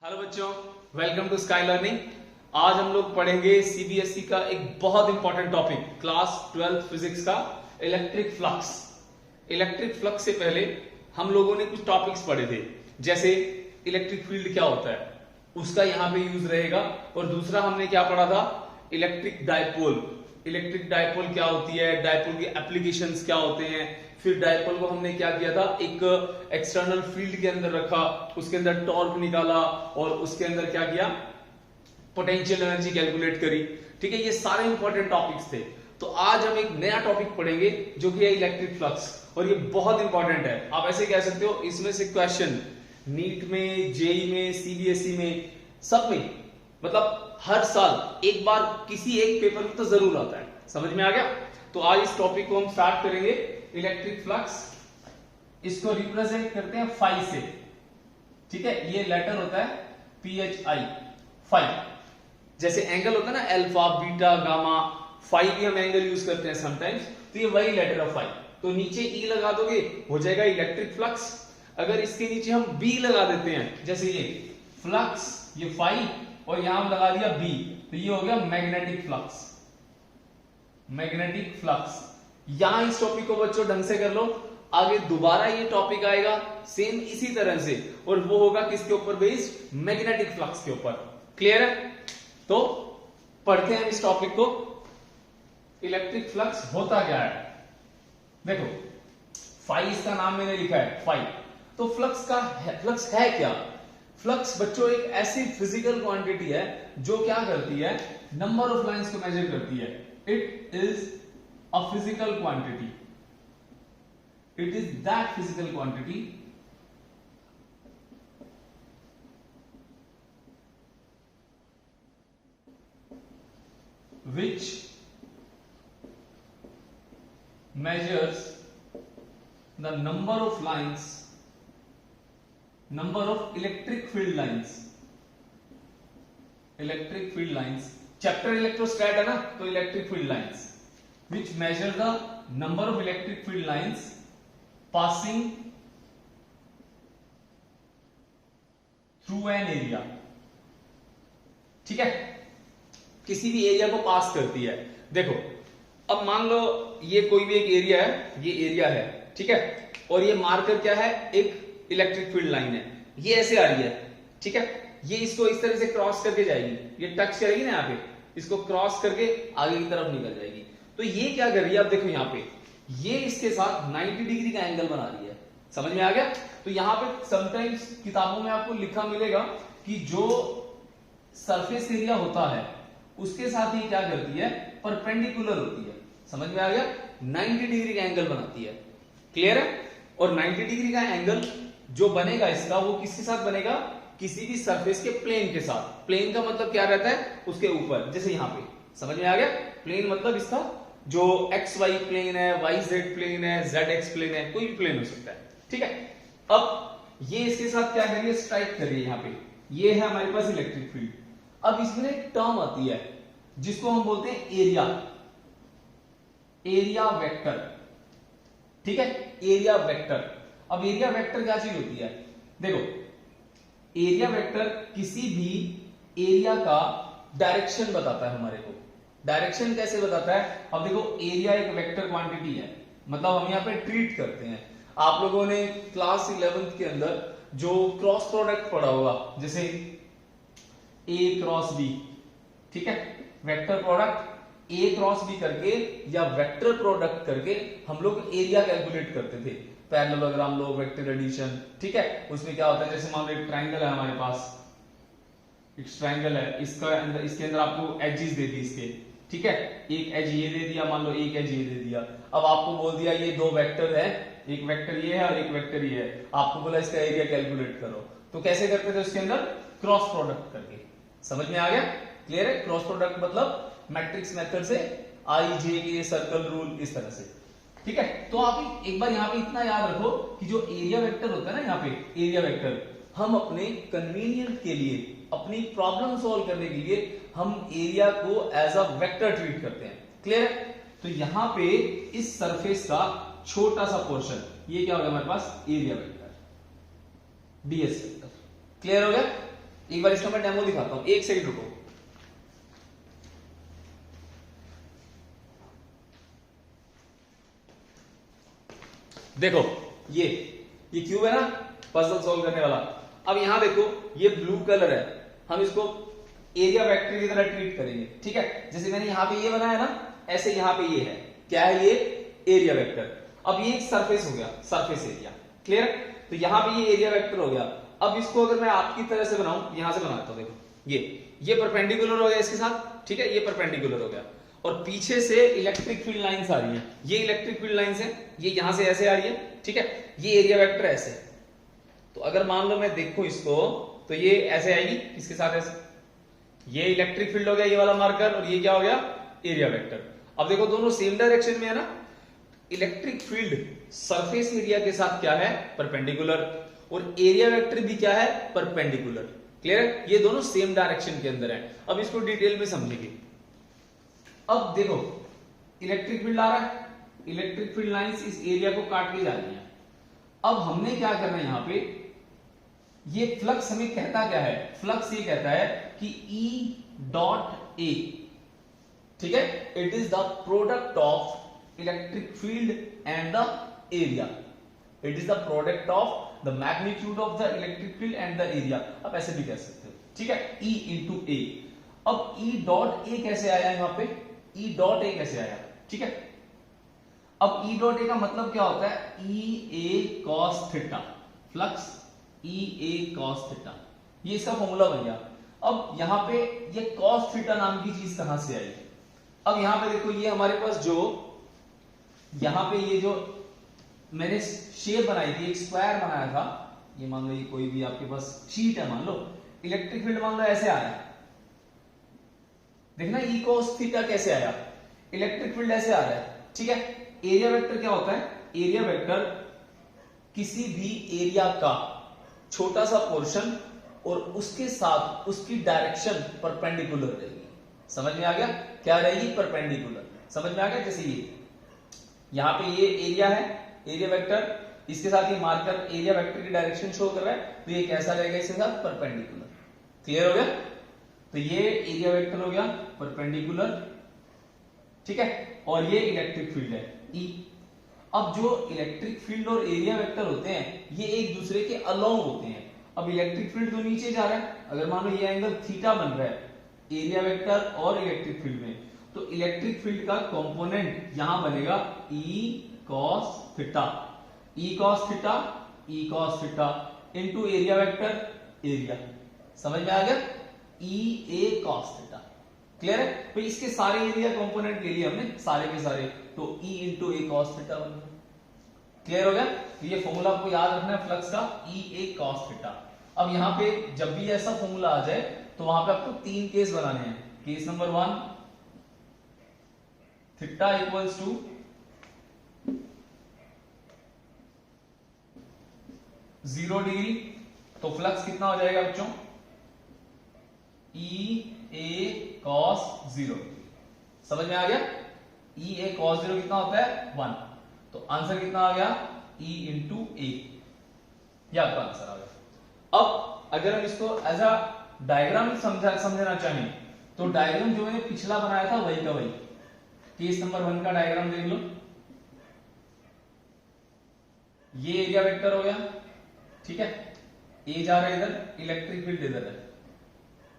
Hello बच्चों, welcome to sky learning. आज हम लोग पढ़ेंगे सीबीएसई का एक बहुत important topic class 12th physics का इलेक्ट्रिक फ्लक्स। इलेक्ट्रिक फ्लक्स से पहले हम लोगों ने कुछ टॉपिक्स पढ़े थे, जैसे इलेक्ट्रिक फील्ड क्या होता है, उसका यहाँ पे यूज रहेगा। और दूसरा हमने क्या पढ़ा था, इलेक्ट्रिक डायपोल। इलेक्ट्रिक डायपोल क्या होती है, डायपोल की एप्लीकेशंस क्या होते हैं। फिर डायपोल को हमने क्या किया था, एक एक्सटर्नल फील्ड के अंदर रखा, उसके अंदर टॉर्क निकाला और उसके अंदर क्या किया, पोटेंशियल एनर्जी कैलकुलेट करी। ठीक है, ये सारे इंपॉर्टेंट टॉपिक्स थे। तो आज हम एक नया टॉपिक पढ़ेंगे जो कि है इलेक्ट्रिक फ्लक्स, और ये बहुत इंपॉर्टेंट है। आप ऐसे कह सकते हो इसमें से क्वेश्चन नीट में, जेई में, सीबीएसई में, सब में, मतलब हर साल एक बार किसी एक पेपर में तो जरूर आता है। समझ में आ गया? तो आज इस टॉपिक को हम स्टार्ट करेंगे। इलेक्ट्रिक फ्लक्स, इसको रिप्रेजेंट करते हैं फाई से। ठीक है, ये लेटर होता है PHI, फाई। जैसे एंगल होता है ना, अल्फा, बीटा, गामा, फाई भी हम एंगल यूज करते हैं समटाइम्स, तो ये वही लेटर ऑफ फाई। तो नीचे E लगा दोगे, हो जाएगा इलेक्ट्रिक फ्लक्स। अगर इसके नीचे हम B लगा देते हैं, जैसे ये फ्लक्स, ये फाई, और यहां हम लगा दिया B, तो ये हो गया मैग्नेटिक फ्लक्स। Magnetic flux. यहां इस टॉपिक को बच्चों ढंग से कर लो, आगे दोबारा ये टॉपिक आएगा सेम इसी तरह से, और वो होगा किसके ऊपर बेस्ड, मैग्नेटिक फ्लक्स के ऊपर। क्लियर है? तो पढ़ते हैं इस टॉपिक को। इलेक्ट्रिक फ्लक्स होता क्या है, देखो फाई इसका नाम मैंने लिखा है, फाई। तो फ्लक्स है क्या? फ्लक्स बच्चों एक ऐसी फिजिकल क्वांटिटी है जो क्या करती है, नंबर ऑफ लाइंस को मेजर करती है। It is a physical quantity. It is that physical quantity which measures the number of lines, number of electric field lines. Electric field lines, chapter electrostat है ना, तो electric field lines which measure the number of electric field lines passing through an area. ठीक है, किसी भी area को पास करती है। देखो अब मान लो ये कोई भी एक एरिया है, ये एरिया है, ठीक है, और ये मार्कर क्या है, एक इलेक्ट्रिक फील्ड लाइन है। ये ऐसे आ रही है, ठीक है, ये इसको इस तरह से क्रॉस करके जाएगी, ये टच करेगी ना यहाँ पे, इसको क्रॉस करके आगे की तरफ निकल जाएगी। तो ये क्या कर रही है, आप देखो यहाँ पे, ये इसके साथ 90 डिग्री का एंगल बना रही है। समझ में आ गया? तो यहाँ पे समटाइम्स किताबों में आपको लिखा मिलेगा कि जो सरफेस एरिया होता है उसके साथ ही क्या करती है, परपेंडिकुलर होती है। समझ में आ गया? 90 डिग्री का एंगल बनाती है। क्लियर है? और 90 डिग्री का एंगल जो बनेगा इसका, वो किसके साथ बनेगा, किसी भी सरफेस के प्लेन के साथ। प्लेन का मतलब क्या रहता है, उसके ऊपर, जैसे यहाँ पे। समझ में आ गया? प्लेन मतलब इसका जो XY प्लेन है, YZ प्लेन है, ZX प्लेन है, कोई भी प्लेन हो सकता है। ठीक है, अब ये इसके साथ क्या करिए, स्ट्राइक करिए। यहाँ पे ये है हमारे पास इलेक्ट्रिक फील्ड। अब इसमें एक टर्म आती है जिसको हम बोलते हैं एरिया, एरिया वेक्टर। ठीक है, एरिया वेक्टर। अब एरिया वेक्टर क्या चीज होती है, देखो एरिया वेक्टर किसी भी एरिया का डायरेक्शन बताता है हमारे को। डायरेक्शन कैसे बताता है, अब देखो एरिया एक वेक्टर क्वांटिटी है, मतलब हम यहाँ पे ट्रीट करते हैं। आप लोगों ने क्लास 11th के अंदर जो क्रॉस प्रोडक्ट पढ़ा होगा, जैसे A क्रॉस B, ठीक है, vector product A cross B करके या वेक्टर प्रोडक्ट करके हम लोग एरिया कैलकुलेट करते थे। पैरेललोग्राम लो, वेक्टर एडिशन, ठीक है, उसमें क्या होता है, जैसे मान लो एक ट्राइंगल है हमारे पास, एक ट्राइंगल है, इसके अंदर आपको एजेस दे दी इसके, ठीक है, एक एज ये दे दिया, मान लो एक एज ये दे दिया। अब आपको बोल दिया ये दो वेक्टर है, एक वेक्टर ये है और एक वेक्टर ये है, आपको बोला इसका एरिया कैलकुलेट करो। तो कैसे करते थे उसके अंदर, क्रॉस प्रोडक्ट करके। समझ में आ गया? क्लियर है? क्रॉस प्रोडक्ट मतलब मैट्रिक्स मेथड से, IJ सर्कल रूल, इस तरह से। ठीक है, तो आप एक बार यहाँ पे इतना याद रखो कि जो एरिया वेक्टर होता है ना, यहाँ पे एरिया वेक्टर, हम अपने कन्वीनियंट के लिए, अपनी प्रॉब्लम सॉल्व करने के लिए हम एरिया को एज अ वेक्टर ट्रीट करते हैं। क्लियर है? तो यहां पे इस सरफेस का छोटा सा पोर्शन, ये क्या होगा हमारे पास, area vector, DS vector. Clear हो गया? एक बार इसका मैं डेमो दिखाता हूं, एक सेकंड रुको। देखो ये क्यूब है ना, पजल सॉल्व करने वाला। अब यहां देखो ये ब्लू कलर है, हम इसको एरिया वेक्टर की तरह ट्रीट करेंगे, ठीक है। जैसे मैंने यहां पे ये बनाया ना, ऐसे यहां पे ये है, क्या है ये, एरिया वेक्टर। अब ये एक सरफेस हो गया, सरफेस एरिया, क्लियर। तो यहां पे ये एरिया वेक्टर हो गया। अब इसको अगर मैं आपकी तरह से बनाऊं, यहां से बनाता हूं, देखो ये परपेंडिकुलर हो गया इसके साथ, ठीक है, ये परपेंडिकुलर हो गया। और पीछे से इलेक्ट्रिक फील्ड लाइंस आ रही है, ये इलेक्ट्रिक फील्ड लाइंस है, ये यहां से ऐसे आ रही है, ठीक है। ये एरिया वेक्टर ऐसे। तो अगर मान लो मैं देखूं इसको, तो ये ऐसे आएगी, इसके साथ ऐसे, ये इलेक्ट्रिक फील्ड हो गया ये वाला मार्कर, और ये क्या हो गया, एरिया वेक्टर। अब देखो दोनों सेम डायरेक्शन में है ना। इलेक्ट्रिक फील्ड सरफेस एरिया के साथ क्या है, परपेंडिकुलर, और एरिया वेक्टर भी क्या है, परपेंडिकुलर, क्लियर है। ये दोनों सेम डायरेक्शन के अंदर है। अब इसको डिटेल में समझेंगे। अब देखो इलेक्ट्रिक फील्ड आ रहा है, इलेक्ट्रिक फील्ड लाइंस इस एरिया को काट के जा रही है। अब हमने क्या करना है, यहां पे ये फ्लक्स हमें कहता क्या है, फ्लक्स ये कहता है कि E डॉट A, ठीक है, it is the product of electric field and the area. It is the product of the magnitude of the electric field and the area, आप ऐसे भी कह सकते हो, ठीक है, E इंटू A। अब E डॉट A कैसे आया यहां पे, E डॉट A कैसे आया, ठीक है। अब E डॉट A का मतलब क्या होता है, E A cos theta, flux E A cos theta, ये इसका फॉर्मूला बन गया। अब यहां पे ये cos थीटा नाम की चीज कहां से आई। अब यहां पे देखो ये हमारे पास जो यहां पे ये जो मैंने शेप बनाई थी, एक स्क्वायर बनाया था, ये मान लो ये कोई भी आपके पास शीट है, मान लो इलेक्ट्रिक फील्ड मान लो ऐसे आया, देखना E cos थीटा कैसे आया, इलेक्ट्रिक फील्ड ऐसे आ रहा है, ठीक है। एरिया वेक्टर क्या होता है, एरिया वेक्टर किसी भी एरिया का छोटा सा पोर्शन और उसके साथ उसकी डायरेक्शन परपेंडिकुलर रहेगी। समझ में आ गया, क्या रहेगी, परपेंडिकुलर, समझ में आ गया। जैसे ये यहां पे ये एरिया है, एरिया वेक्टर, इसके साथ ये मार्कर एरिया वेक्टर की डायरेक्शन शो कर रहा है, तो ये कैसा रहेगा, इसके साथ परपेंडिकुलर, क्लियर हो गया। तो ये एरिया वेक्टर हो गया परपेंडिकुलर, ठीक है, और ये इलेक्ट्रिक फील्ड है E। अब जो इलेक्ट्रिक फील्ड और एरिया वेक्टर होते हैं ये एक दूसरे के अलोंग होते हैं। अब इलेक्ट्रिक फील्ड तो नीचे जा रहा है, अगर मान लो ये एंगल थीटा बन रहा है एरिया वेक्टर और इलेक्ट्रिक फील्ड में, तो इलेक्ट्रिक फील्ड का कंपोनेंट यहां बनेगा E cos theta, E cos theta, E cos theta into area vector, area, समझ में आ गया, E A cos theta, clear है। तो इसके सारे एरिया कंपोनेंट ले लिए हमने, सारे के सारे, तो E into A cos theta बन गया, क्लियर हो गया। तो ये फॉर्मूला आपको याद रखना है फ्लक्स का, E A cos थीटा। अब यहां पे जब भी ऐसा फॉर्मूला आ जाए तो वहां पे आपको 3 केस बनाने हैं। Case number 1, theta equals to 0 degree, तो फ्लक्स कितना हो जाएगा बच्चों, E A cos 0, समझ में आ गया। E A cos 0 कितना होता है 1, तो आंसर कितना आ गया E इंटू A, यह आपका आंसर आ गया। अब अगर हम इसको एज अ डायग्राम समझना चाहें तो डायग्राम जो मैंने पिछला बनाया था वही का वही, केस नंबर 1 का डायग्राम देख लो, ये एरिया वेक्टर हो गया, ठीक है, ए जा रहा है इधर, इलेक्ट्रिक फील्ड इधर है,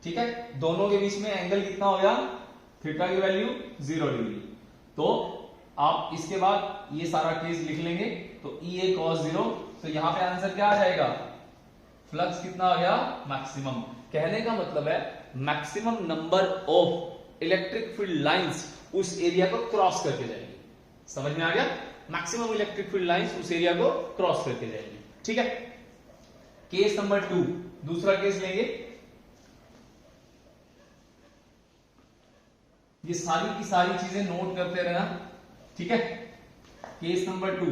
ठीक है, दोनों के बीच में एंगल कितना हो गया, थीटा की वैल्यू 0 डिग्री। तो आप इसके बाद ये सारा केस लिख लेंगे, तो E A cos 0, तो यहां पे आंसर क्या आ जाएगा, फ्लक्स कितना आ गया, मैक्सिमम। कहने का मतलब है maximum number of electric field lines उस एरिया को क्रॉस करके जाएंगी, समझ में आ गया, मैक्सिमम इलेक्ट्रिक फील्ड लाइंस उस एरिया को क्रॉस करके जाएंगी, ठीक है। केस नंबर 2, दूसरा केस लेंगे, ये सारी की सारी चीजें नोट करते रहना, ठीक है। केस नंबर 2,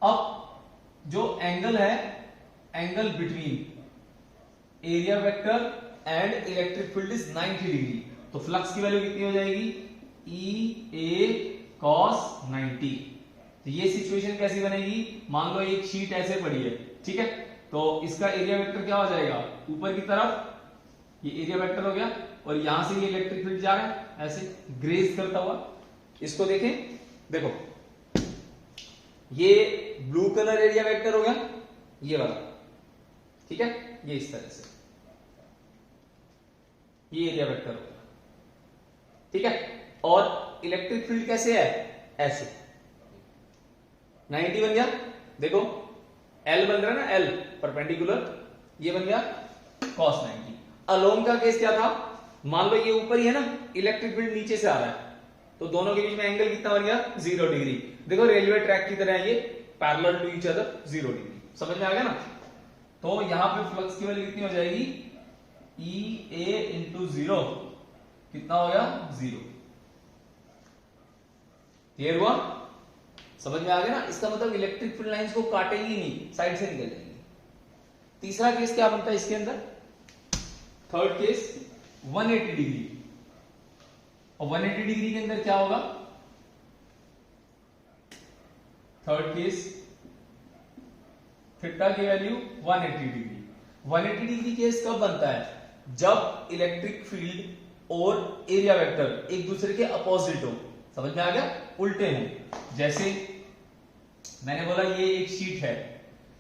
अब जो एंगल है, angle between area vector and electric field is 90 degree, तो फ्लक्स की वैल्यू कितनी हो जाएगी, E A cos 90। तो ये सिचुएशन कैसी बनेगी, मान लो एक शीट ऐसे पड़ी है, ठीक है, तो इसका एरिया वेक्टर क्या हो जाएगा, ऊपर की तरफ ये एरिया वेक्टर हो गया, और यहां से ये इलेक्ट्रिक फील्ड जा रहा है ऐसे ग्रेज करता हुआ। इसको देखें, देखो ये ब्लू कलर एरिया वेक्टर हो गया, ये वाला, ठीक है, ये इस तरह से ये एरिया वेक्टर हो गया, ठीक है। और इलेक्ट्रिक फील्ड कैसे है, ऐसे 90 बन गया, देखो L बन रहा है ना, L परपेंडिकुलर, ये बन गया cos 90। अलोंग का केस क्या था, मान लो ये ऊपर ही है ना, इलेक्ट्रिक फील्ड नीचे से आ रहा है, तो दोनों के बीच में एंगल कितना बन गया, 0 डिग्री। देखो रेलवे ट्रैक की तरह ये parallel to each other 0 degree, समझ में आ गया ना। तो यहां पे फ्लक्स की वैल्यू कितनी हो जाएगी, EA इंटू 0 कितना हो गया, 0। क्लियर हुआ, समझ में आ गया ना। इसका मतलब इलेक्ट्रिक फील्ड लाइंस को काटेंगी नहीं, साइड से निकल जाएंगी। तीसरा केस क्या बनता है इसके अंदर, थर्ड केस 180 डिग्री, और 180 डिग्री के अंदर क्या होगा, थर्ड केस थीटा की वैल्यू 180 डिग्री। 180 डिग्री केस कब बनता है, जब इलेक्ट्रिक फील्ड और एरिया वेक्टर एक दूसरे के अपोजिट हो, समझ में आ गया, उल्टे हों। जैसे मैंने बोला ये एक शीट है,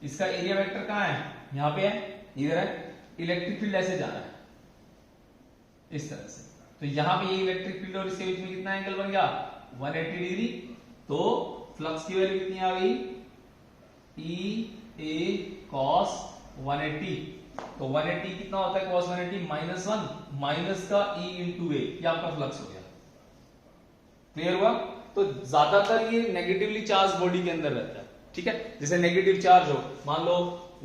इसका एरिया वेक्टर कहां है, यहां पे है, इधर है, इलेक्ट्रिक फील्ड ऐसे जा रहा है इस तरह से, तो यहां पे ये इलेक्ट्रिक फील्ड और इसके बीच में कितना एंगल बन गया, 180 डिग्री। तो फ्लक्स की वैल्यू कितनी आ गई, E A cos 180। तो 180 कितना होता है, cos 180 -1 माइनस का E इंटू ए, ये आपका फ्लक्स हो गया। क्लियर हुआ। तो ज्यादातर ये नेगेटिवली चार्ज बॉडी के अंदर रहता है, ठीक है। जैसे नेगेटिव चार्ज हो, मान लो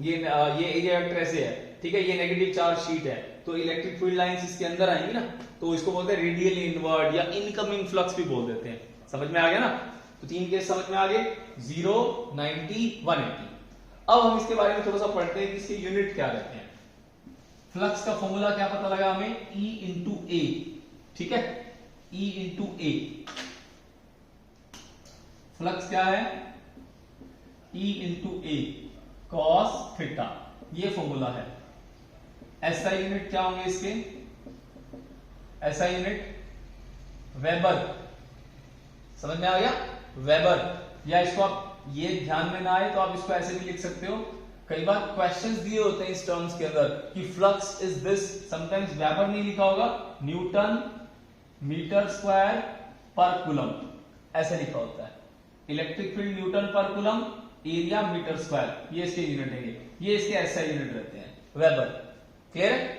ये एरिया वेक्टर ऐसे है, ठीक है, ये नेगेटिव चार्ज शीट है, तो इलेक्ट्रिक फील्ड लाइंस इसके अंदर आएंगी ना, तो इसको बोलते हैं रेडियल इनवर्ड या इनकमिंग फ्लक्स भी बोल देते हैं। समझ में आ गया ना। तो तीन केस समझ में आ गए, 0, 90, 180। अब हम इसके बारे में थोड़ा सा पढ़ते हैं कि इसके यूनिट क्या रहते हैं। फ्लक्स का फॉर्मूला क्या पता लगा हमें, E इंटू ए, ठीक है, E इंटू ए। फ्लक्स क्या है, E इंटू ए कॉस थीटा, ये फॉर्मूला है। ऐसा यूनिट क्या होंगे इसके, ऐसा यूनिट वेबर, समझ में आ गया, वेबर। या इसको आप ये ध्यान में ना आए तो आप इसको ऐसे भी लिख सकते हो, कई बार क्वेश्चंस दिए होते हैं इस टर्म्स के अंदर कि flux is this, sometimes weber नहीं लिखा होगा, न्यूटन मीटर स्क्वायर पर कूलम ऐसे लिखा होता है। इलेक्ट्रिक फील्ड न्यूटन पर कूलम, एरिया मीटर स्क्वायर, ये इसके यूनिट है, ये इसके ऐसा यूनिट रहते हैं, वेबर। क्लियर है।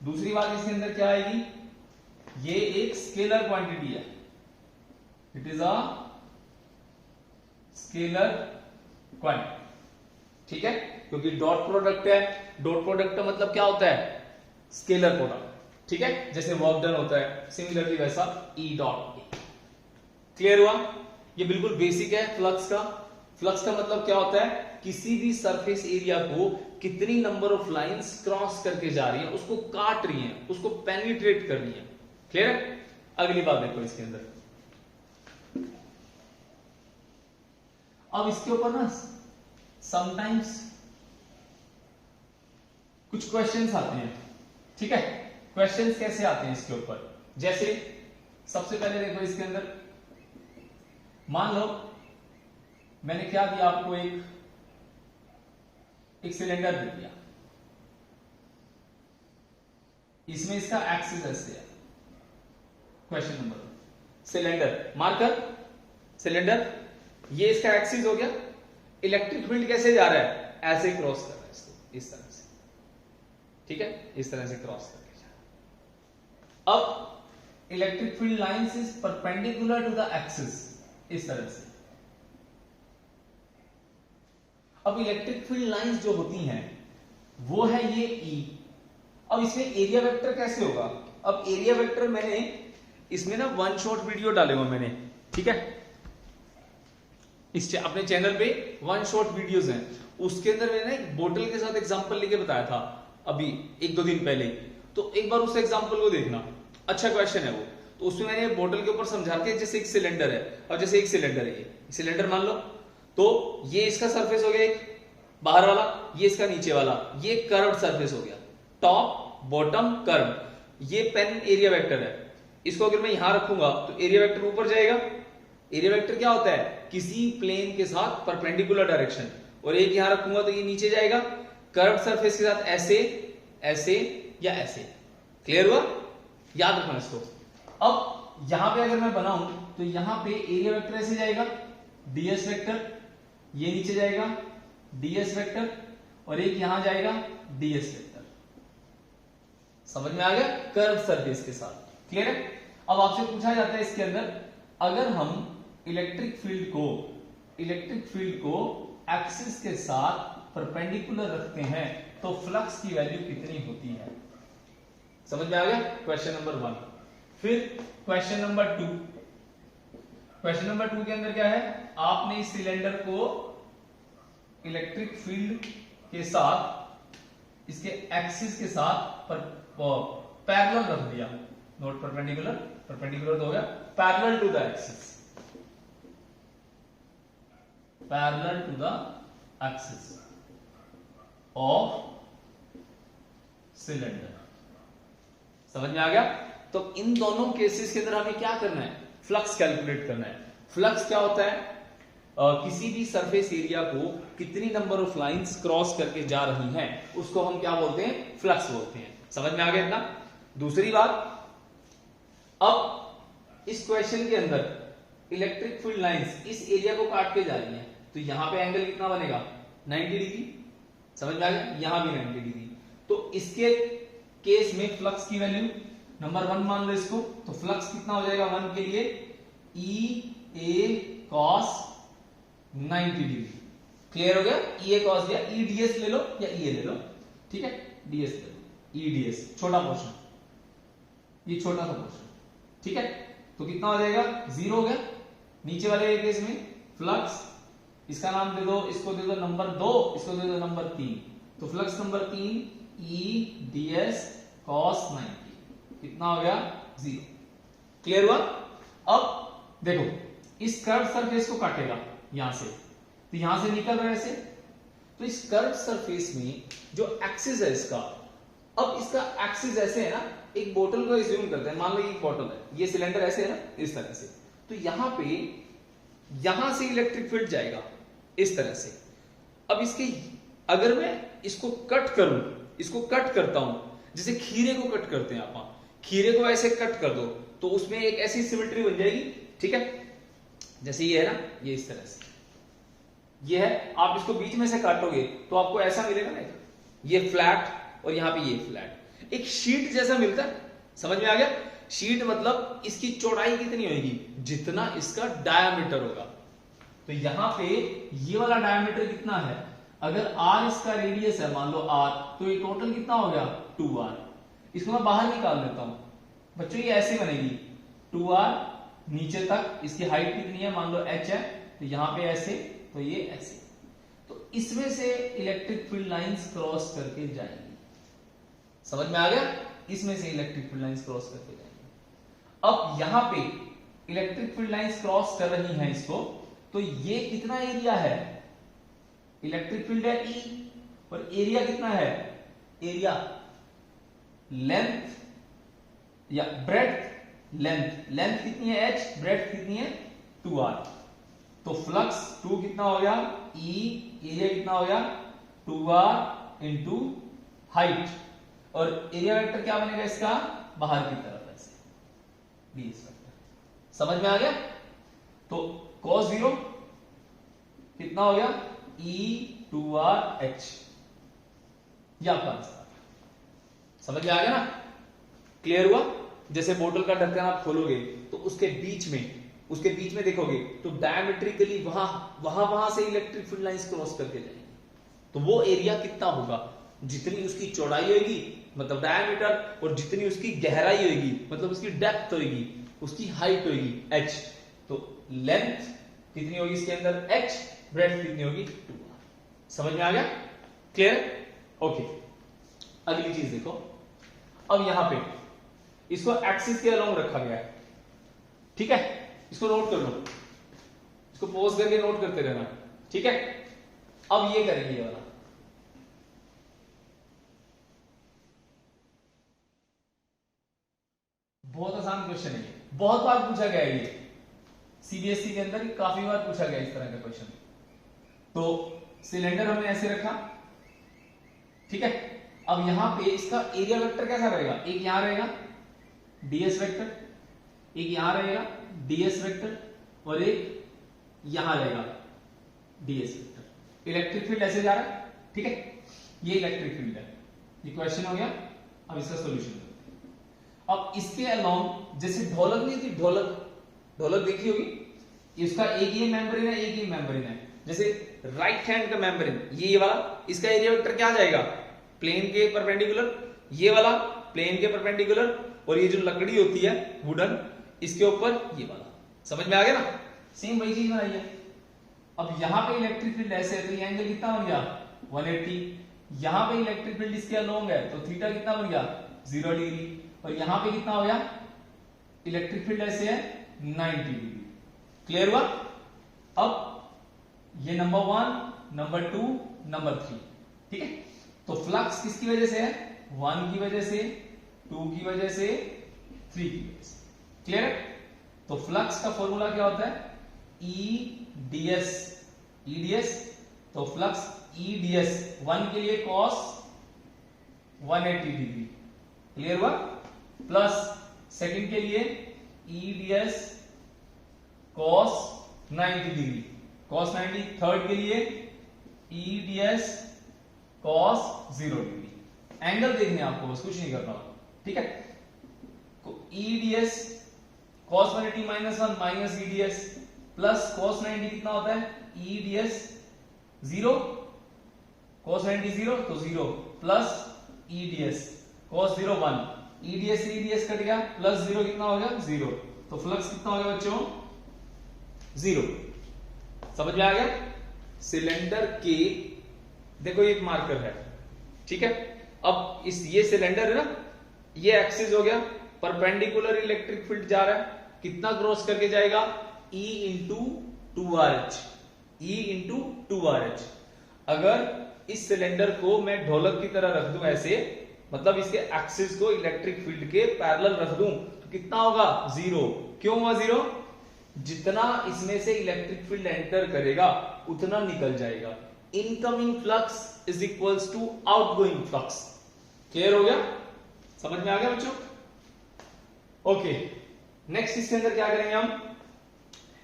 दूसरी बात इसके अंदर क्या आएगी, ये एक स्केलर क्वांटिटी है, it is a scalar quantity, ठीक है, क्योंकि डॉट प्रोडक्ट है। डॉट प्रोडक्ट का मतलब क्या होता है, स्केलर प्रोडक्ट, ठीक है, जैसे वर्क डन होता है, सिमिलरली वैसा E डॉट ए। क्लियर हुआ। ये बिल्कुल बेसिक है फ्लक्स का। फ्लक्स का मतलब क्या होता है, किसी भी सरफेस एरिया को कितनी नंबर ऑफ लाइंस क्रॉस करके जा रही है, उसको काट रही है, उसको पेनिट्रेट कर रही है। क्लियर है। अगली बात देखो इसके अंदर, अब इसके ऊपर ना समटाइम्स कुछ क्वेश्चंस आते हैं, ठीक है। क्वेश्चंस कैसे आते हैं इसके ऊपर, जैसे सबसे पहले देखो इसके अंदर, मान लो मैंने क्या दिया आपको, एक सिलेंडर दे दिया, इसमें इसका एक्सिस ऐसे है। Question number, cylinder marker, cylinder, ये इसका एक्सिस हो गया। इलेक्ट्रिक फील्ड कैसे जा रहा है, ऐसे क्रॉस कर रहा है इसको, इस तरह से, ठीक है, इस तरह से क्रॉस करके जा रहा है। अब electric field lines is perpendicular to the axis, इस तरह से। अब इलेक्ट्रिक फील्ड लाइंस जो होती हैं वो है ये E। अब इसमें एरिया वेक्टर कैसे होगा, अब एरिया वेक्टर मैंने इसमें ना वन शॉट वीडियो डाले हुए मैंने, ठीक है, अपने चैनल पे वन शॉट वीडियोस हैं, उसके अंदर मैंने एक बोतल के साथ एग्जांपल लेके बताया था अभी 1-2 दिन पहले, तो एक बार उस एग्जांपल को देखना, अच्छा क्वेश्चन है वो। तो उसमें मैंने बोतल के ऊपर समझा के, जैसे एक सिलेंडर है और जैसे एक सिलेंडर है, ये सिलेंडर मान लो, तो ये इसका सरफेस हो गया एक, बाहर वाला, ये इसका नीचे वाला, ये कर्व्ड सरफेस हो गया, टॉप बॉटम कर्व। ये पेन एरिया वेक्टर है, इसको अगर मैं यहां रखूंगा तो एरिया वेक्टर ऊपर जाएगा। एरिया वेक्टर क्या होता है? किसी प्लेन के साथ परपेंडिकुलर डायरेक्शन। और एक यहां रखूंगा तो ये नीचे जाएगा कर्व्ड सरफेस के साथ, ऐसे ऐसे या ऐसे। क्लियर हुआ? याद रखना इसको। अब यहां पे अगर मैं बनाऊं तो यहां पे एरिया वेक्टर ऐसे जाएगा, डीएस वेक्टर, ये नीचे जाएगा डीएस वेक्टर, और एक यहां जाएगा डीएस वेक्टर। समझ में आ गया? कर्व सरफेस के साथ। क्लियर है? अब आपसे पूछा जाता है इसके अंदर, अगर हम इलेक्ट्रिक फील्ड को एक्सिस के साथ परपेंडिकुलर रखते हैं तो फ्लक्स की वैल्यू कितनी होती है? समझ में आ गया? Question number 1। फिर क्वेश्चन नंबर 2। क्वेश्चन नंबर 2 के अंदर क्या है? आपने इस सिलेंडर को इलेक्ट्रिक फील्ड के साथ इसके एक्सिस के साथ पैरेलल रख दिया, नॉट परपेंडिकुलर, परपेंडिकुलर तो हो गया, parallel to the axis, parallel to the axis of cylinder. समझ में आ गया? तो इन दोनों केसेस के अंदर हमें क्या करना है? फ्लक्स कैलकुलेट करना है। फ्लक्स क्या होता है? किसी भी सरफेस एरिया को कितनी नंबर ऑफ लाइंस क्रॉस करके जा रही हैं, उसको हम क्या बोलते हैं? फ्लक्स बोलते हैं। समझ में आ गया इतना? दूसरी बात, अब इस क्वेश्चन के अंदर इलेक्ट्रिक फील्ड लाइंस इस एरिया को काट के जा रही हैं, तो यहां पे एंगल कितना बनेगा? 90 डिग्री। समझ में आ गया? यहां भी 90 डिग्री। तो इसके केस में फ्लक्स की वैल्यू नंबर 1 मान लो इसको, तो फ्लक्स कितना हो जाएगा 1 के लिए? ई ए कॉस 90 डिग्री। क्लियर हो गया? ई ए कॉस दिया, ई डीएस ले लो या ई ए ले लो, ठीक है? डीएस ले लो, ई डीएस छोटा पोर्शन, ये छोटा सा पोर्शन, ठीक है? तो कितना हो जाएगा? 0 हो गया। नीचे वाले केस में फ्लक्स, इसका नाम दे दो, इसको दे दो नंबर 2, इसको दे दो नंबर 3। तो फ्लक्स नंबर 3 ई डीएस कॉस 90 कितना हो गया? 0। क्लियर हुआ? अब देखो, इस कर्व सरफेस को काटेगा यहां से, तो यहां से निकल रहा है ऐसे, तो इस कर्व सरफेस में जो एक्सिस है इसका, अब इसका एक्सिस ऐसे है ना, एक बोतल को एज्यूम करते हैं, मान लो ये एक बोतल है, ये सिलेंडर ऐसे है ना, इस तरह से, तो यहां पे यहां से इलेक्ट्रिक फील्ड जाएगा इस तरह से। अब इसके अगर मैं इसको कट करूं, इसको कट करता हूं, जैसे खीरे को कट करते हैं आप, खीरे को ऐसे कट कर दो तो उसमें एक ऐसी सिमेट्री बन जाएगी, ठीक है? जैसे ये है ना, ये इस तरह से ये है, आप इसको बीच में से काटोगे तो आपको ऐसा मिलेगा ना, ये फ्लैट और यहां पे ये फ्लैट, एक शीट जैसा मिलता है। समझ में आ गया? शीट मतलब इसकी चौड़ाई कितनी होगी? जितना इसका डायामीटर होगा। तो यहां पे ये वाला डायामीटर कितना है? अगर r इसका रेडियस है, मान लो r, तो ये टोटल कितना हो गया? 2r। इसको मैं बाहर निकाल लेता हूं बच्चों, ये ऐसे बनेगी 2r, नीचे तक इसकी हाइट कितनी है? मान लो h है, तो यहां पे ऐसे, तो ये ऐसे, तो इसमें से इलेक्ट्रिक फील्ड लाइंस क्रॉस करके जाएंगी। समझ में आ गया? इसमें से इलेक्ट्रिक फील्ड लाइंस क्रॉस करके जाएंगी। अब यहां पे इलेक्ट्रिक फील्ड लाइंस क्रॉस कर रही हैं इसको, तो ये कितना एरिया है? इलेक्ट्रिक फील्ड है E, और एरिया कितना है? एरिया लेंथ या ब्रेड्थ, लेंथ कितनी है h, ब्रेड्थ कितनी है 2r। तो फ्लक्स 2 कितना हो गया? E, एरिया कितना हो गया? 2r इंटू हाइट, और एरिया वेक्टर क्या बनेगा इसका? बाहर की तरफ ऐसे ds वेक्टर। समझ में आ गया? तो cos 0 कितना हो गया? E 2r h, ये आपका आंसर। समझ में आ गया ना? क्लियर हुआ? जैसे बोतल का ढक्कन आप खोलोगे तो उसके बीच में देखोगे तो डायमेट्रिकली वहां से इलेक्ट्रिक फील्ड लाइंस क्रॉस करके जाएंगे, तो वो एरिया कितना होगा? जितनी उसकी चौड़ाई होगी मतलब डायमीटर, और जितनी उसकी गहराई होगी मतलब उसकी डेप्थ होगी, उसकी हाइट होगी h। तो लेंथ कितनी होगी इसके अंदर? h, ब्रेड्थ कितनी होगी? 2r। समझ में आ गया? क्लियर? ओके, अगली चीज देखो। अब यहां पे इसको एक्सिस के अलोंग रखा गया है, ठीक है? इसको नोट कर लो, इसको पॉज करके नोट करते रहना, ठीक है? अब ये करेंगे ये वाला, बहुत आसान क्वेश्चन है ये, बहुत बार पूछा गया है ये सीबीएसई के अंदर, काफी बार पूछा गया इस तरह का क्वेश्चन। तो सिलेंडर हमने ऐसे रखा, ठीक है। अब यहां पे इसका एरिया वेक्टर कैसा रहेगा, एक यहां रहेगा ds वेक्टर, एक यहां रहेगा ds वेक्टर, और एक यहां रहेगा ds वेक्टर। इलेक्ट्रिक फील्ड ऐसे जा रहा है, ठीक है, ये इलेक्ट्रिक फील्ड है। ये क्वेश्चन हो गया। अब इसका सॉल्यूशन करते हैं। अब इसके अलाउंग जैसे ढोलक नहीं थी, ढोलक देखी होगी, इसका एक ही मेम्ब्रेन है, एक ही मेम्ब्रेन है। जैसे राइट हैंड का मेम्ब्रेन ये वाला, इसका एरिया वेक्टर क्या जाएगा, प्लेन के परपेंडिकुलर, ये वाला प्लेन के परपेंडिकुलर, और ये जो लकड़ी होती है वुडन, इसके ऊपर ये वाला। समझ में आ गया ना, सेम वही चीज बनाई है। अब यहां पे इलेक्ट्रिक फील्ड ऐसे है तो ये एंगल कितना बन गया 180, यहां पे इलेक्ट्रिक फील्ड इसके अलोंग है तो थीटा कितना बन गया 0 डिग्री, और यहां पे कितना हो गया, इलेक्ट्रिक फील्ड ऐसे है 90 डिग्री। क्लियर हुआ। अब ये नंबर 1, नंबर 2, नंबर 3, ठीक है। तो फ्लक्स किसकी वजह से है, 1 की वजह से, 2 की वजह से, 3 की वजह से। क्लियर है। तो फ्लक्स का फॉर्मूला क्या होता है, EDS, तो फ्लक्स EDS 1 के लिए cos 180 डिग्री, क्लियर हुआ, प्लस सेकंड के लिए EDS cos 90 degree, cos 90, third के लिए EDS cos 0 डिग्री। एंगल देखने आपको, बस कुछ नहीं करना, ठीक है। तो EDS cos 180 -1 minus EDS plus cos 90 कितना होता है, EDS 0, cos 90 0 तो 0, प्लस EDS cos 0 1, EDS से EDS कट गया, प्लस 0 कितना हो गया 0, तो फ्लक्स कितना हो गया बच्चों 0। समझ में आ गया। सिलेंडर के देखो ये एक मार्कर है, ठीक है। अब इस ये सिलेंडर है ना, ये एक्सिस हो गया, परपेंडिकुलर इलेक्ट्रिक फील्ड जा रहा है, कितना क्रॉस करके जाएगा, E into 2RH, E into 2RH। अगर इस सिलेंडर को मैं ढोलक की तरह रख दूं ऐसे, मतलब इसके एक्सिस को इलेक्ट्रिक फील्ड के पैरेलल रख दूं, तो कितना होगा 0। क्यों हुआ 0, जितना इसमें से इलेक्ट्रिक फील्ड एंटर करेगा उतना निकल जाएगा। Incoming flux is equals to outgoing flux. Clear हो गया, समझ में आ गया बच्चों। ओके, नेक्स्ट इसके अंदर क्या करेंगे हम,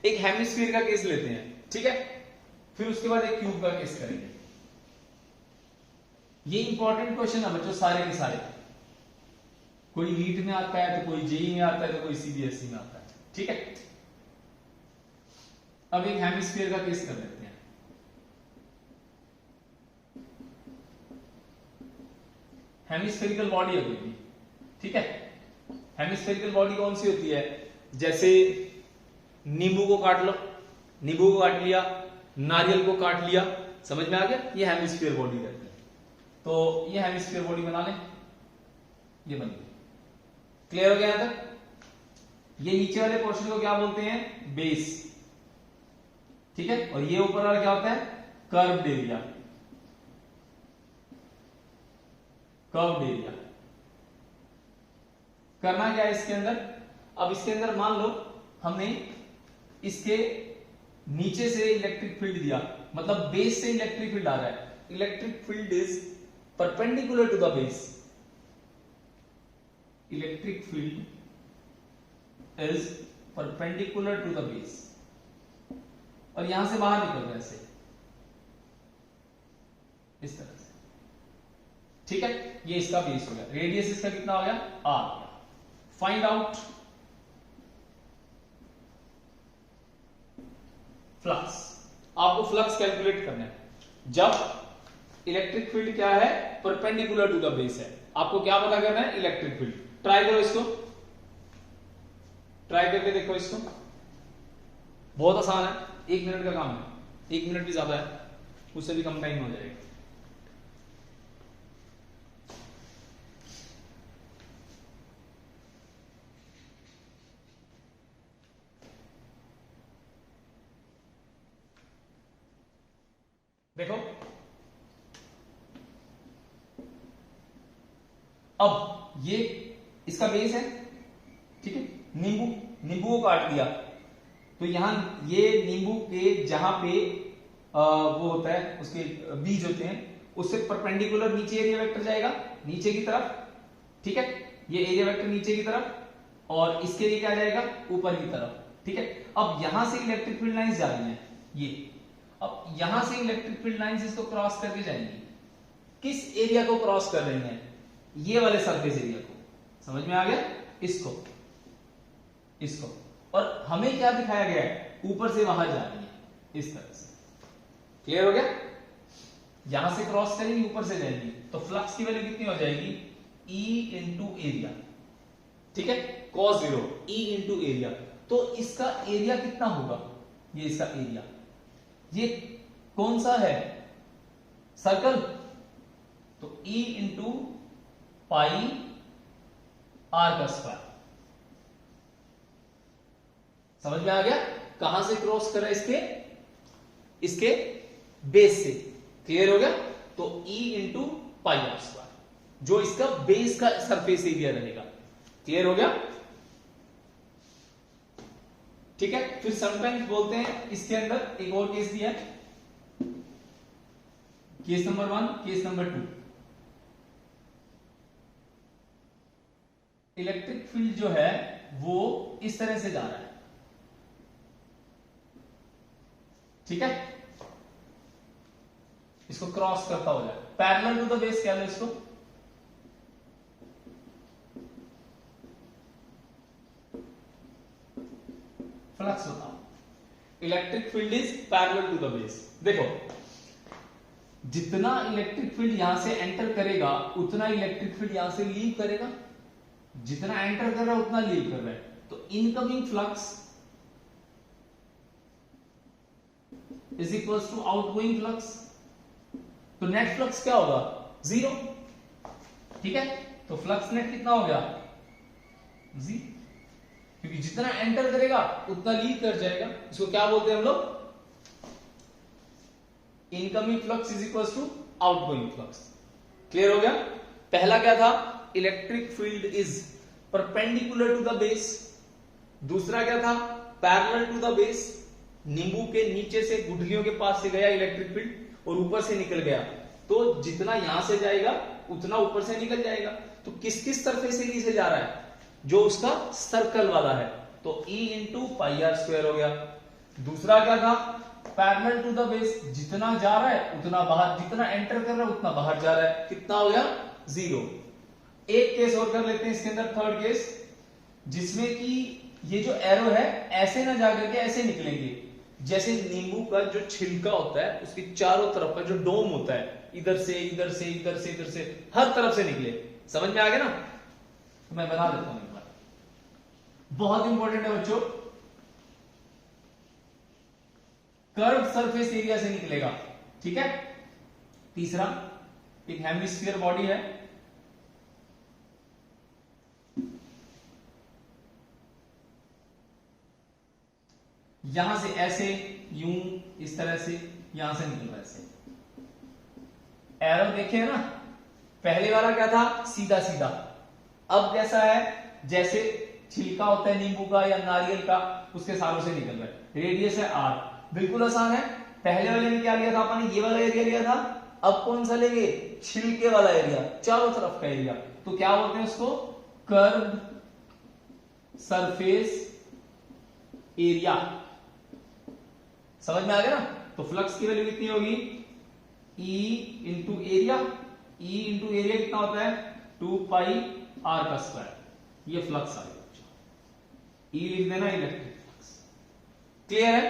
एक हेमिस्फीयर का केस लेते हैं, ठीक है, फिर उसके बाद एक क्यूब का केस करेंगे। ये इंपॉर्टेंट क्वेश्चन है बच्चों सारे के सारे, कोई नीट में आता है तो कोई जेई में आता है तो कोई सीबीएसई में आता है, ठीक है। अब एक हेमिस्फीयर का केस कर लेते हैं। हेमिस्फेरिकल बॉडी है कोई, ठीक है। हेमिस्फेरिकल बॉडी कौन सी होती है, जैसे नींबू को काट लो, नींबू को काट लिया, नारियल को काट लिया, समझ में आ गया, ये हेमिस्फीयर बॉडी रहती है। तो ये हेमिस्फीयर बॉडी बना लें, ये बन गई। क्लियर हो गया यहां तक। ये नीचे वाले पोर्शन को क्या बोलते हैं, बेस, ठीक है, और ये ऊपर वाला क्या होता है, कर्व्ड एरिया, कर्व्ड एरिया। करना क्या है इसके अंदर, अब इसके अंदर मान लो हमने इसके नीचे से इलेक्ट्रिक फील्ड दिया, मतलब बेस से इलेक्ट्रिक फील्ड आ रहा है, electric field is perpendicular to the base, electric field is perpendicular to the base, और यहां से बाहर निकल रहा है ऐसे, इस तरह से, ठीक है। ये इसका बेस हो गया, रेडियस इसका कितना हो गया r। फाइंड आउट फ्लक्स, आपको फ्लक्स कैलकुलेट करना है जब इलेक्ट्रिक फील्ड क्या है, परपेंडिकुलर टू द बेस है। आपको क्या पता करना है, इलेक्ट्रिक फील्ड। ट्राई करो इसको, ट्राई करके देखो इसको, बहुत आसान है, 1 मिनट का काम है, 1 मिनट भी ज्यादा है, उससे भी कम टाइम हो जाएगा। देखो अब ये इसका बेस है, ठीक नींबू, नींबू को काट दिया तो यहां ये नींबू के जहां पे वो होता है, उसके बीज होते हैं, उससे परपेंडिकुलर नीचे एरिया वेक्टर जाएगा, नीचे की तरफ, ठीक है। ये एरिया वेक्टर नीचे की तरफ और इसके लिए क्या जाएगा, ऊपर की तरफ, ठीक है। अब यहां से इलेक्ट्रिक फील्ड लाइंस जा रही हैं, ये अब यहां से इलेक्ट्रिक फील्ड लाइंस इसको क्रॉस करके जाएंगी। किस एरिया को क्रॉस कर रही हैं, ये वाले सरफेस एरिया को, समझ में आ गया, इसको, इसको। और हमें क्या दिखाया गया है, ऊपर से बाहर जा रही है, इस तरह से, क्लियर हो गया। यहां से क्रॉस करेंगी, ऊपर से जाएंगी, तो फ्लक्स की वैल्यू कितनी हो जाएगी, E इंटू एरिया, ठीक है, cos 0 E इंटू एरिया। तो इसका एरिया कितना होगा, ये इसका एरिया, ये कौन सा है, सर्कल, तो E इंटू पाई आर का स्क्वायर। समझ में आ गया, कहां से क्रॉस कर रहा है, इसके बेस से, क्लियर हो गया। तो E into pi r square, जो इसका बेस का सरफेस एरिया रहेगा, क्लियर हो गया, ठीक है। फिर समटाइम्स बोलते हैं, इसके अंदर एक और केस दिया है, case number 1, case number 2। Electric field जो है वो इस तरह से जा रहा है, ठीक है, इसको क्रॉस करता हो जाए, पैरेलल टू द बेस कह लो इसको, फ्लक्स बताओ, electric field is parallel to the base. देखो, जितना इलेक्ट्रिक फील्ड यहां से एंटर करेगा उतना इलेक्ट्रिक फील्ड यहां से लीव करेगा, जितना एंटर कर रहा है उतना लीव कर रहा है, तो incoming flux is equals to outgoing flux, तो नेट फ्लक्स क्या होगा, 0, ठीक है। तो फ्लक्स नेट कितना हो गया, 0, क्योंकि जितना एंटर करेगा उतना लीव कर जाएगा। इसको क्या बोलते हैं हम लोग, incoming flux is equal to outgoing flux, clear हो गया। पहला क्या था, electric field is perpendicular to the base, दूसरा क्या था, पैरेलल टू द बेस, नींबू के नीचे से गुठलियों के पास से गया इलेक्ट्रिक फील्ड और ऊपर से निकल गया, तो जितना यहां से जाएगा उतना ऊपर से निकल जाएगा। तो किस किस सरफेस एरिया से जा रहा है, जो उसका सर्कल वाला है, तो E into pi r square हो गया। दूसरा क्या था, पैरेलल टू द बेस, जितना जा रहा है उतना बाहर, जितना एंटर कर रहा है उतना बाहर जा रहा है, कितना हो गया, 0। एक केस और कर लेते हैं इसके अंदर, थर्ड केस, जिसमें कि ये जो एरो है ऐसे ना जाकर के ऐसे निकलेंगे, जैसे नींबू का जो छिलका होता है उसकी चारों तरफ का जो डोम होता है, इधर से इधर से इधर से इधर से हर तरफ से निकले, समझ में आ गया ना। तो मैं बना देता हूं एक बार, बहुत इंपॉर्टेंट है बच्चों, कर्व सरफेस एरिया से निकलेगा, ठीक है। तीसरा, एक हेमिस्फीयर बॉडी है, यहां से ऐसे यूं इस तरह से यहां से निकल रहा है, ऐसे एरो देखे ना, पहले वाला क्या था, सीधा सीधा, अब कैसा है, जैसे छिलका होता है नींबू का या नारियल का, उसके सारों से निकल रहा है, रेडियस है r, बिल्कुल आसान है। पहले वाले में क्या लिया था अपन ने, ये वाला एरिया लिया था, अब कौन सा लेंगे, छिलके वाला एरिया, चारों तरफ का एरिया, तो क्या बोलते हैं उसको, कर्व सरफेस एरिया, समझ में आ गया ना। तो फ्लक्स की वैल्यू कितनी होगी, E into area, E into area कितना होता है, 2 पाई आर का स्क्वायर, ये फ्लक्स आ गया, E लिख देना, इलेक्ट्रिक फ्लक्स, क्लियर है,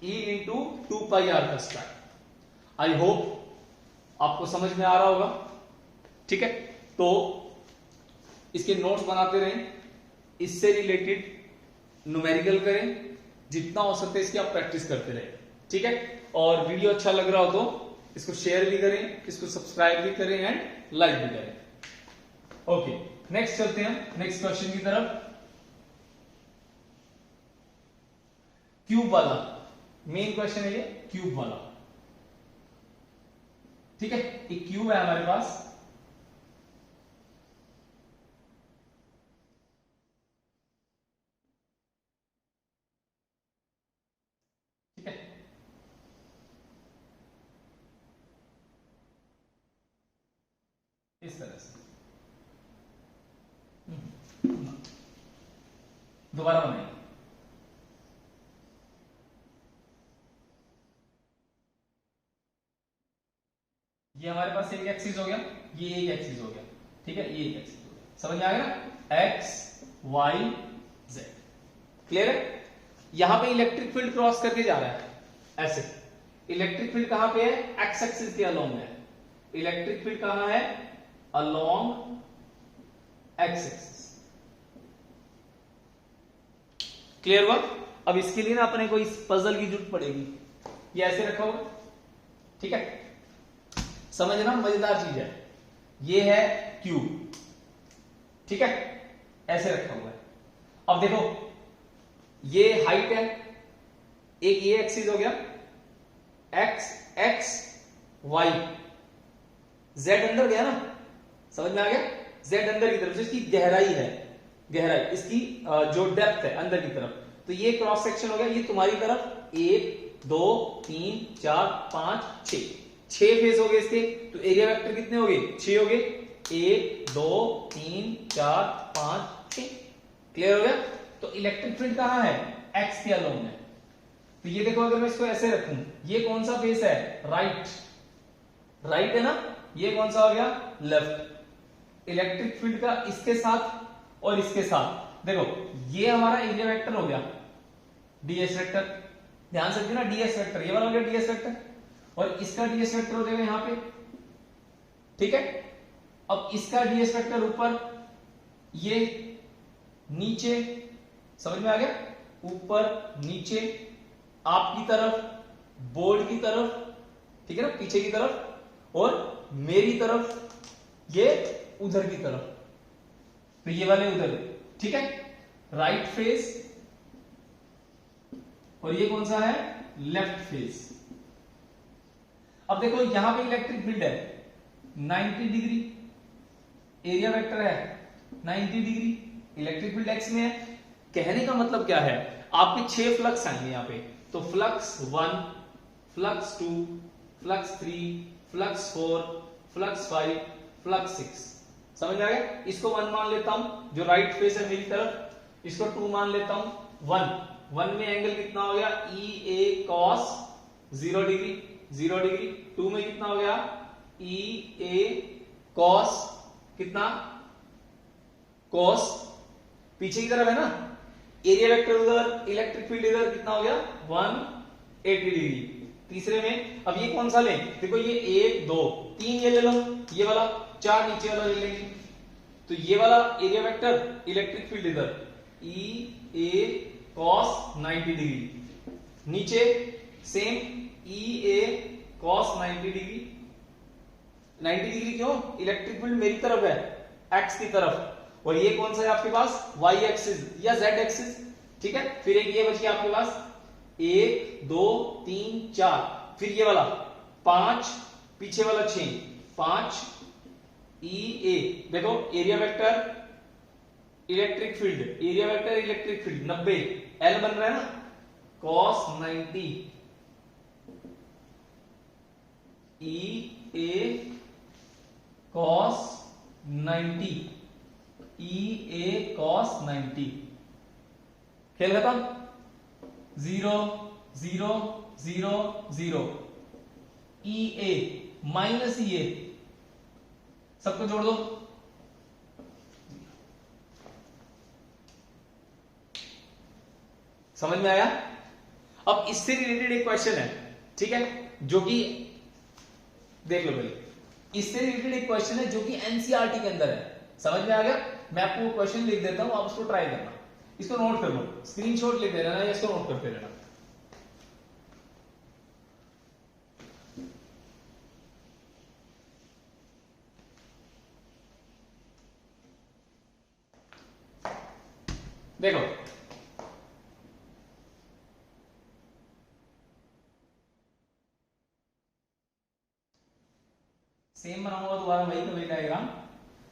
E इंटू 2 पाई आर का स्क्वायर। आई होप आपको समझ में आ रहा होगा, ठीक है। तो इसके नोट्स बनाते रहें, इससे रिलेटेड न्यूमेरिकल करें, जितना हो सकता है इसकी आप प्रैक्टिस करते रहें, ठीक है। और वीडियो अच्छा लग रहा हो तो इसको शेयर भी करें, इसको सब्सक्राइब भी करें एंड लाइक भी करें। ओके, नेक्स्ट चलते हैं नेक्स्ट क्वेश्चन की तरफ। क्यूब वाला मेन क्वेश्चन है ये, क्यूब वाला, ठीक है। एक क्यूब है हमारे पास, इस तरह से दोबारा बनाएंगे। ये हमारे पास एक एक्सिस हो गया, ये एक एक्सिस हो गया, ठीक है, ये एक एक्सिस हो गया, समझ में आ गया ना, एक्स वाई जेड, क्लियर है। यहां पे इलेक्ट्रिक फील्ड क्रॉस करके जा रहा है ऐसे, इलेक्ट्रिक फील्ड कहां पे है, एक्स एक्सिस के अलोंग है, इलेक्ट्रिक फील्ड कहां है, अलोंग एक्स एक्सिस, क्लियर हुआ। अब इसके लिए ना अपने को इस पजल की जरूरत पड़ेगी, ये ऐसे रखा होगा, ठीक है, समझना मजेदार चीज है, ये है क्यूब, ठीक है, ऐसे रखा हुआ है। अब देखो ये हाइट है, एक ये एक्सिस हो गया, एक्स एक्स वाई, जेड अंदर गया ना, समझ में आ गया, जेड अंदर की तरफ, इसकी गहराई है, गहराई इसकी जो डेप्थ है अंदर की तरफ, तो ये क्रॉस सेक्शन हो गया, ये तुम्हारी तरफ 1 2 3 4 5 6 फेस हो गए इसके, तो एरिया वेक्टर कितने हो गए, 6 हो गए, 1 2 3 4 5 6, क्लियर हो गया। तो इलेक्ट्रिक फील्ड कहां है, एक्स के अलोंग है, तो ये देखो अगर मैं इसको ऐसे रखूं, ये कौन सा फेस है, राइट, राइट है ना, ये कौन सा हो गया, लेफ्ट। इलेक्ट्रिक फील्ड का इसके साथ और इसके साथ, देखो ये हमारा एरिया वेक्टर हो गया, डीएस वेक्टर, ध्यान से रखिए ना, डीएस वेक्टर, ये वाला हो गया डीएस वेक्टर, और इसका डीएस वेक्टर हो जाएगा यहां पे, ठीक है। अब इसका डीएस वेक्टर ऊपर, ये नीचे, समझ में आ गया, ऊपर नीचे, आपकी तरफ, बोर्ड की तरफ, ठीक है ना, पीछे की तरफ, और मेरी तरफ, ये उधर की तरफ, तो ये वाले उधर, ठीक है, राइट फेस, और ये कौन सा है, लेफ्ट फेस। अब देखो यहां पे इलेक्ट्रिक फील्ड है 90 डिग्री, एरिया वेक्टर है 90 डिग्री, इलेक्ट्रिक फील्ड एक्स में है, कहने का मतलब क्या है, आपके 6 फ्लक्स आएंगे यहां पे, तो flux 1, flux 2, flux 3, flux 4, flux 5, flux 6, समझ में आ गया। इसको 1 मान लेता हूं, जो राइट फेस है मेरी तरफ, इसको 2 मान लेता हूं, 1 में एंगल कितना हो गया, ई ए कॉस 0 डिग्री, 0 डिग्री, 2 में कितना हो गया, ई ए कॉस कितना, कॉस, पीछे की तरफ है ना, एरिया वेक्टर उधर, इलेक्ट्रिक फील्ड इधर, कितना हो गया 180 डिग्री। तीसरे में अब ये कौन सा लें, देखो ये 1 2 3 ये ले लो, ये वाला 4 नीचे वाला ले लेंगे, तो ये वाला एरिया वेक्टर, इलेक्ट्रिक फील्ड इधर, ई ए कॉस 90 डिग्री, नीचे सेम ई ए कॉस 90 डिग्री, 90 डिग्री क्यों, इलेक्ट्रिक फील्ड मेरी तरफ है, एक्स की तरफ, और ये कौन सा है आपके पास, वाई एक्सिस या जेड एक्सिस, ठीक है। फिर एक ये बच गया आपके पास 1 2 3 4, फिर ये वाला 5, पीछे वाला 6, 5 ई ए, देखो area vector, electric field, area vector, electric field 90, L बन रहा है ना, कॉस 90, ई ए कॉस 90, ई ए कॉस 90, खेल खत्म, 0 0 0 0, ई ए माइनस ई ए, सबको जोड़ दो, समझ में आया। अब इससे रिलेटेड एक क्वेश्चन है, ठीक है, जो कि देख लो पहले, इससे रिलेटेड एक क्वेश्चन है जो कि एनसीईआरटी के अंदर है, समझ में आ गया। मैं आपको क्वेश्चन लिख देता हूं, आप उसको ट्राई करना, इसको नोट कर लो, स्क्रीनशॉट ले लेना या इसको नोट करते रहना। देखो सेम बनाऊंगा दोबारा वही का वही डायग्राम,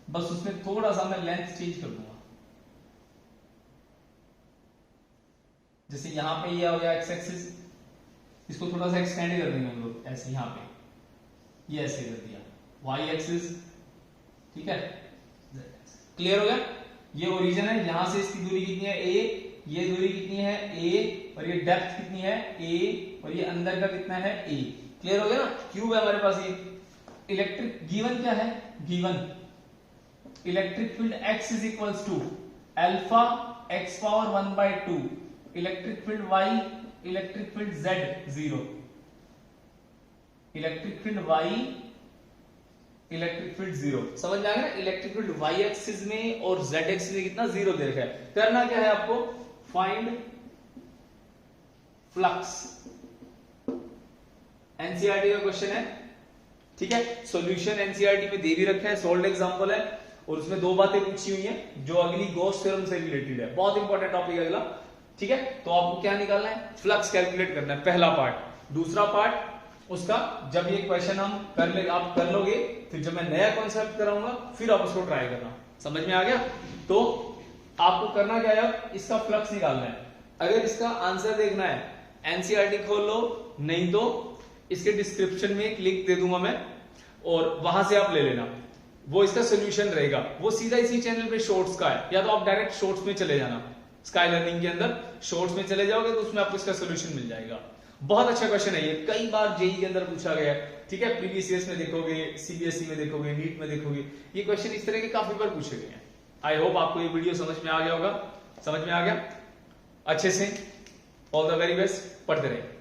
बस उसमें थोड़ा सा मैं लेंथ चेंज कर दूंगा, जैसे यहां पे ये हो गया एक्स एक्सिस, इसको थोड़ा सा एक्सटेंड कर देंगे हम लोग, ऐसे यहां पे ये ऐसे कर दिया, वाई एक्सिस ठीक है, क्लियर हो गया। ये ओरिजिन है, यहां से इसकी दूरी कितनी है a, ये दूरी कितनी है a, और ये डेप्थ कितनी है a, और ये अंदर का कितना है a। क्लियर हो गया ना। क्यूब है हमारे पास ये। इलेक्ट्रिक गिवन क्या है, given electric field x is equals to alpha x power 1/2, electric field y, electric field z 0, electric field y, electric field 0। समझ में आ गया ना। इलेक्ट्रिक फील्ड y एक्सिस में और z एक्सिस में कितना 0 दे रखा है। करना क्या है आपको, फाइंड फ्लक्स। एनसीईआरटी का क्वेश्चन है, ठीक है। सॉल्यूशन एनसीईआरटी में दे भी रखा है, सोल्ड एग्जांपल है, और उसमें दो बातें पूछी हुई हैं जो अगली गॉस थ्योरम से रिलेटेड है। बहुत इंपॉर्टेंट टॉपिक है अगला, ठीक है। तो आपको क्या निकालना है, फ्लक्स कैलकुलेट करना है, पहला पार्ट। दूसरा पार्ट उसका जब ये क्वेश्चन हम आप कर लोगे, फिर जब मैं नया कॉन्सेप्ट कराऊंगा फिर आप उसको ट्राई करना। समझ में आ गया। तो आपको करना क्या है, इसका फ्लक्स निकालना है। अगर इसका आंसर देखना है एनसीईआरटी खोल लो, नहीं तो इसके डिस्क्रिप्शन में एक लिंक दे दूंगा मैं, और वहां से आप ले लेना, वो इसका सोल्यूशन रहेगा। वो सीधा इसी चैनल पे शॉर्ट्स का है, या तो आप डायरेक्ट शॉर्ट्स में चले जाना, स्काई लर्निंग के अंदर शॉर्ट्स में चले जाओगे तो उसमें आपको इसका सोल्यूशन मिल जाएगा। बहुत अच्छा क्वेश्चन है ये, कई बार जेईई के अंदर पूछा गया है, ठीक है। प्रीवियस ईयर्स में देखोगे, सीबीएसई में देखोगे, नीट में देखोगे, ये क्वेश्चन इस तरह के काफी बार पूछे गए हैं। आई होप आपको ये वीडियो समझ में आ गया होगा। समझ में आ गया अच्छे से। ऑल द वेरी बेस्ट, पढ़ते रहे।